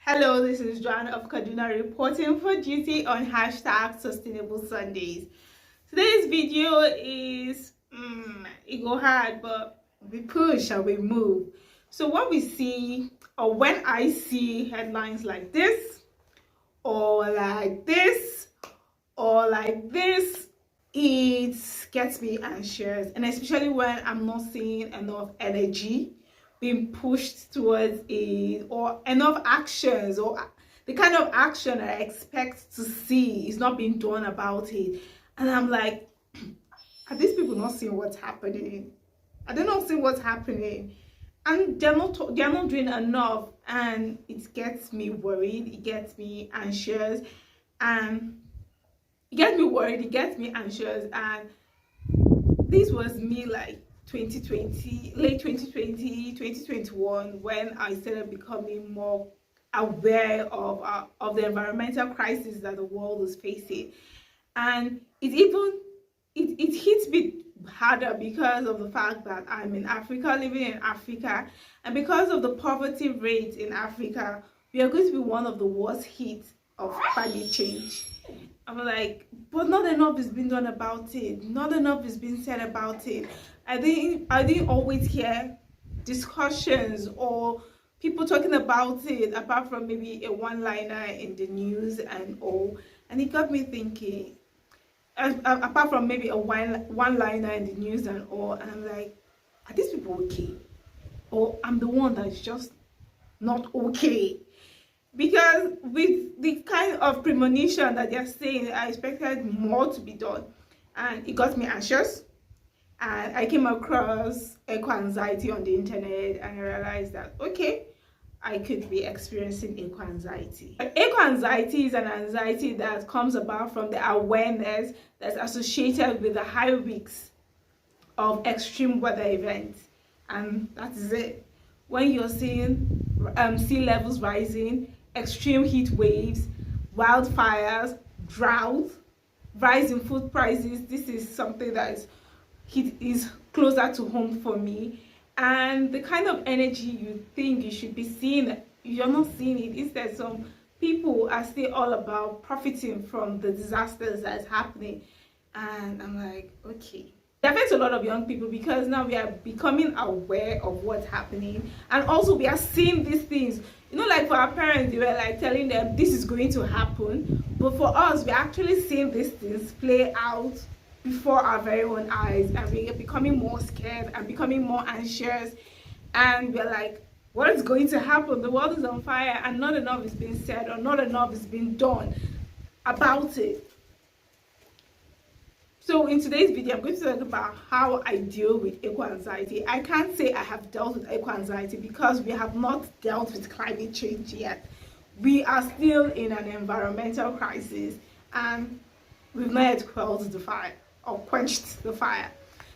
Hello, this is Joan of Kaduna reporting for duty on hashtag Sustainable Sundays. Today's video is, it go hard, but we push and we move. So when we see, or when I see headlines like this, or like this, or like this, it gets me anxious, and especially when I'm not seeing enough energy being pushed towards it, or enough actions, or the kind of action I expect to see is not being done about it. And I'm like, are these people not seeing what's happening? Are they not seeing what's happening? And they're not doing enough, and it gets me worried, it gets me anxious, and it gets me worried, it gets me anxious. And this was me like 2020, late 2020, 2021, when I started becoming more aware of the environmental crisis that the world is facing. And it hits me harder because of the fact that I'm in Africa, living in Africa, and because of the poverty rate in Africa, we are going to be one of the worst hit of climate change. I'm like, but not enough is being done about it. Not enough is being said about it. I didn't always hear discussions or people talking about it, apart from maybe a one-liner in the news and all. And it got me thinking, apart from maybe a one-liner in the news and all. And I'm like, are these people okay? Or I'm the one that's just not okay? Because with the kind of premonition that they're saying, I expected more to be done, and it got me anxious. And I came across eco-anxiety on the internet, and I realized that, okay, I could be experiencing eco-anxiety. Eco-anxiety is an anxiety that comes about from the awareness that's associated with the high risks of extreme weather events. And that is it. When you're seeing sea levels rising, extreme heat waves, wildfires, drought, rise in food prices, this is something that is closer to home for me. And the kind of energy you think you should be seeing, you're not seeing it. Instead, some people are still all about profiting from the disasters that's happening. And I'm like, okay. It affects a lot of young people because now we are becoming aware of what's happening, and also we are seeing these things. You know, like for our parents, they were like telling them this is going to happen, but for us, we're actually seeing these things play out before our very own eyes, and we are becoming more scared and becoming more anxious. And we're like, what is going to happen? The world is on fire, and not enough is being said, or not enough is being done about it. So in today's video, I'm going to talk about how I deal with eco-anxiety. I can't say I have dealt with eco-anxiety because we have not dealt with climate change yet. We are still in an environmental crisis, and we've not yet quelled the fire or quenched the fire.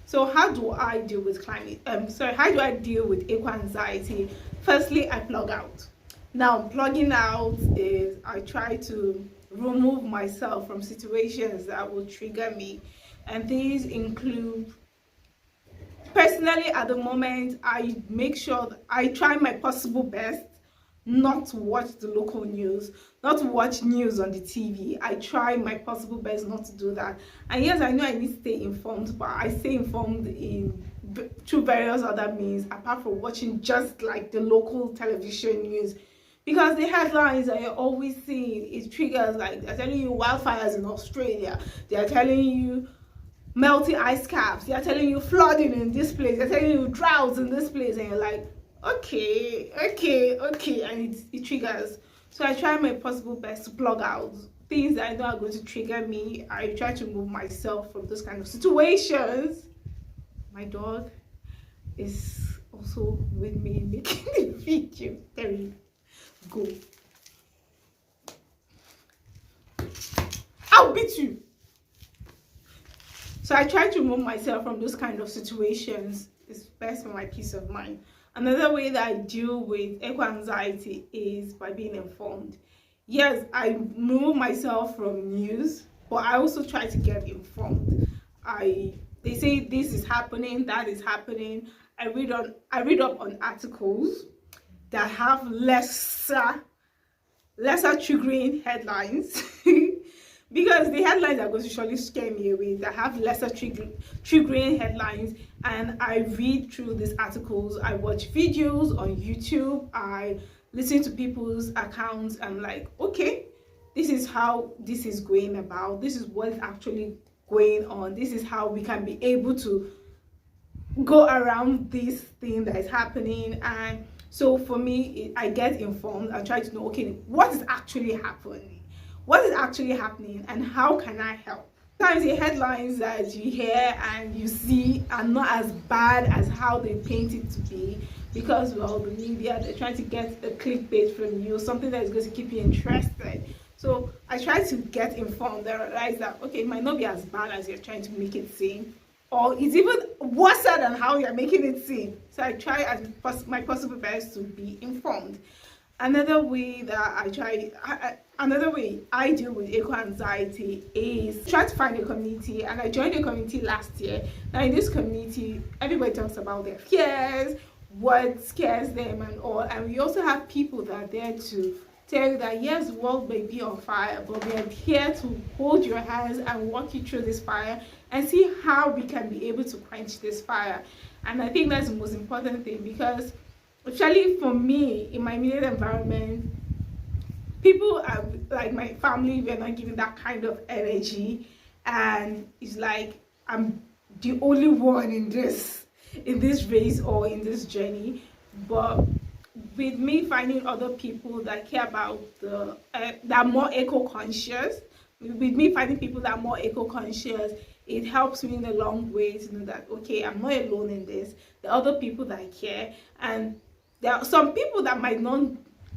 So how do I deal with how do I deal with eco-anxiety? Firstly, I plug out. Now, plugging out is I try to remove myself from situations that will trigger me, and these include, personally at the moment, I make sure that I try my possible best not to watch the local news, not to watch news on the TV. I try my possible best not to do that. And yes, I know I need to stay informed, but I stay informed through various other means apart from watching just like the local television news. Because the headlines that you're always seeing, it triggers, like they're telling you wildfires in Australia, they're telling you melting ice caps, they're telling you flooding in this place, they're telling you droughts in this place, and you're like, okay, and it triggers. So I try my possible best to plug out things that I know are going to trigger me. I try to remove myself from those kind of situations. My dog is also with me making the video. There we go. I'll beat you. So I try to remove myself from those kind of situations. It's best for my peace of mind. Another way that I deal with eco-anxiety is by being informed. Yes, I remove myself from news, but I also try to get informed. They say this is happening, that is happening. I read up on articles that have lesser lesser triggering headlines because the headlines are going to surely scare me away, that have lesser triggering headlines. And I read through these articles, I watch videos on YouTube, I listen to people's accounts, and like, okay, this is how this is going about, this is what is actually going on, this is how we can be able to go around this thing that is happening. And so for me, I get informed and try to know, okay, what is actually happening, and how can I help. Sometimes the headlines that you hear and you see are not as bad as how they paint it to be, because, well, the media, they're trying to get a clickbait from you, something that is going to keep you interested. So I try to get informed and realize that, okay, it might not be as bad as you're trying to make it seem, or it's even worse than how you're making it seem. So I try as my possible best to be informed. Another way that another way I deal with eco-anxiety is try to find a community. And I joined a community last year. Now in this community, everybody talks about their fears, what scares them and all. And we also have people that are there to tell you that yes, the world may be on fire, but we are here to hold your hands and walk you through this fire and see how we can be able to quench this fire. And I think that's the most important thing, because especially for me, in my immediate environment, people are, like my family, we're not giving that kind of energy, and it's like I'm the only one in this race or in this journey. But with me finding other people that care about that are more eco-conscious, it helps me in a long way to know that, okay, I'm not alone in this. There are other people that care, and there are some people that might not,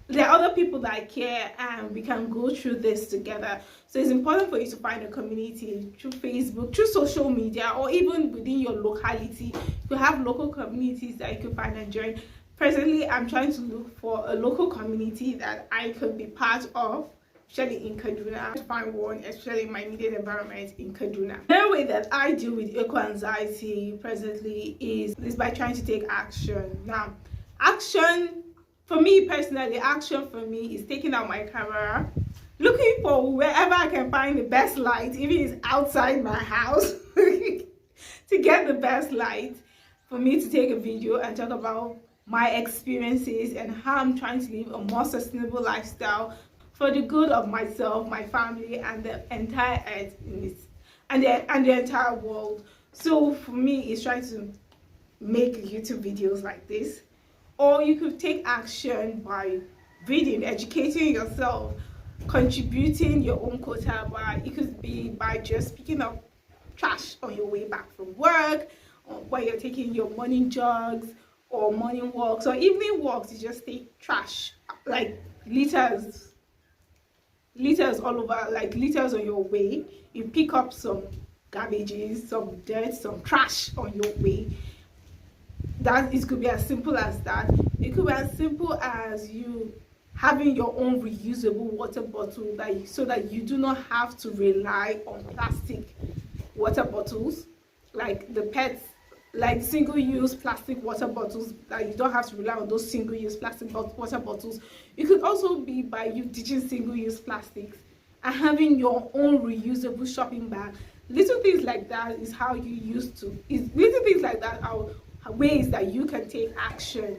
there are other people that care, and we can go through this together. So it's important for you to find a community through Facebook, through social media, or even within your locality. You have local communities that you can find and join. Presently, I'm trying to look for a local community that I could be part of, especially in Kaduna. To find one, especially in my immediate environment in Kaduna. Another way that I deal with eco-anxiety presently is by trying to take action. Now, action for me personally, is taking out my camera, looking for wherever I can find the best light, even if it's outside my house, to get the best light for me to take a video and talk about my experiences and how I'm trying to live a more sustainable lifestyle for the good of myself, my family, and the entire earth and the entire world. So for me, it's trying to make YouTube videos like this. Or you could take action by reading, educating yourself, contributing your own quota. It could be by just picking up trash on your way back from work, or while you're taking your morning jogs or morning walks or evening walks. You just take trash, like liters all over, like liters on your way. You pick up some garbages, some dirt, some trash on your way. That it could be as simple as that. It could be as simple as you having your own reusable water bottle, so that you do not have to rely on plastic water bottles, like the pets, like single-use plastic water bottles, that you don't have to rely on those single-use plastic water bottles. It could also be by you ditching single-use plastics and having your own reusable shopping bag. Little things like that is how you used to. Little things like that are ways that you can take action.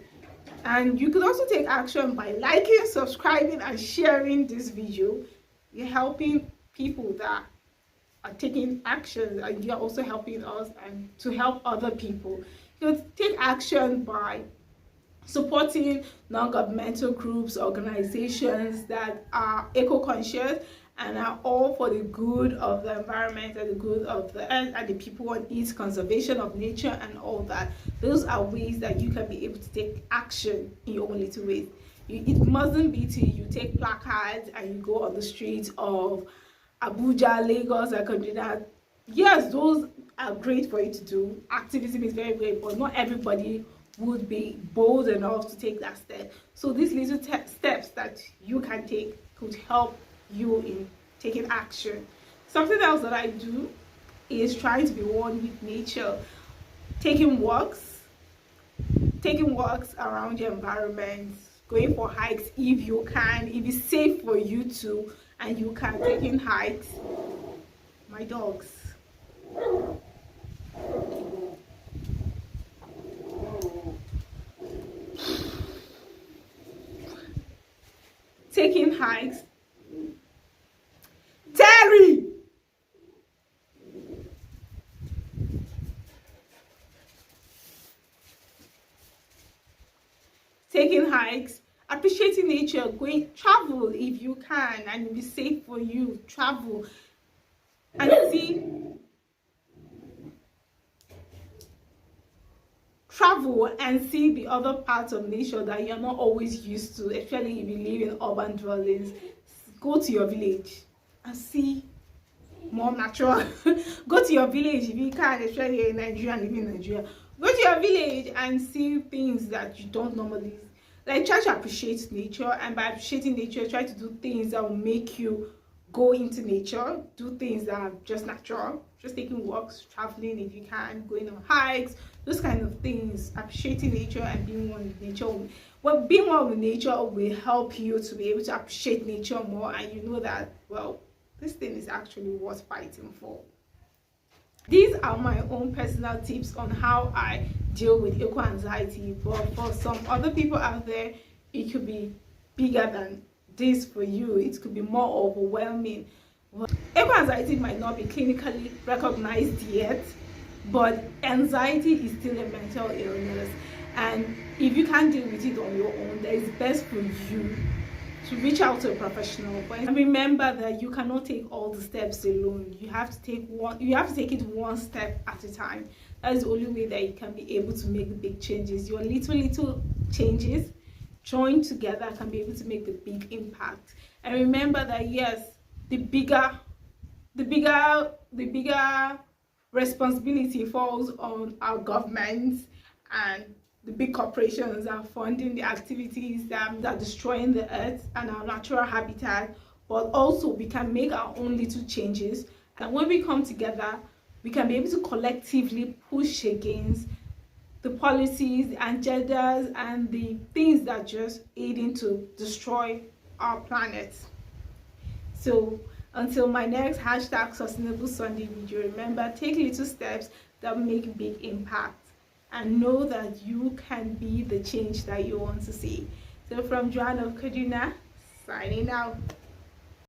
And you could also take action by liking, subscribing, and sharing this video. You're helping people that are taking action, and you're also helping us and to help other people. You could take action by supporting non-governmental groups, organizations that are eco-conscious and are all for the good of the environment and the good of the earth and the people on it, conservation of nature and all that. Those are ways that you can be able to take action in your own little ways. It mustn't be till you take placards and you go on the streets of Abuja, Lagos, and Kaduna. Yes, those are great for you to do. Activism is very great, but not everybody would be bold enough to take that step. So these little steps that you can take could help you in taking action. Something else that I do is trying to be one with nature, taking walks around your environment, going for hikes if you can, if it's safe for you to, and you can, taking hikes. My dogs. Taking hikes. Terry! Taking hikes, appreciating nature, going travel if you can and it'll be safe for you. Travel and see, travel and see the other parts of nature that you're not always used to, especially if you live in urban dwellings. Go to your village and see more natural. Go to your village if you can, especially you're in Nigeria and living in Nigeria. Go to your village and see things that you don't normally, like, try to appreciate nature, and by appreciating nature, try to do things that will make you go into nature, do things that are just natural, just taking walks, traveling if you can, going on hikes, those kind of things. Appreciating nature and being one with nature, well, being one with nature will help you to be able to appreciate nature more, and you know that, well, this thing is actually worth fighting for. These are my own personal tips on how I deal with eco-anxiety, but for some other people out there, it could be bigger than this for you. It could be more overwhelming. Eco-anxiety might not be clinically recognized yet, but anxiety is still a mental illness, and if you can't deal with it on your own, then it's best for you to reach out to a professional. And remember that you cannot take all the steps alone. You have to take it one step at a time. That is the only way that you can be able to make the big changes. Your little changes joined together can be able to make the big impact. And remember that, yes, the bigger responsibility falls on our governments, and the big corporations are funding the activities that are destroying the earth and our natural habitat, but also we can make our own little changes, and when we come together, we can be able to collectively push against the policies, the agendas, and the things that just aiding to destroy our planet. So until my next #Sustainable Sunday video, remember, take little steps that make big impact, and know that you can be the change that you want to see. So from Joan of Kaduna, signing out.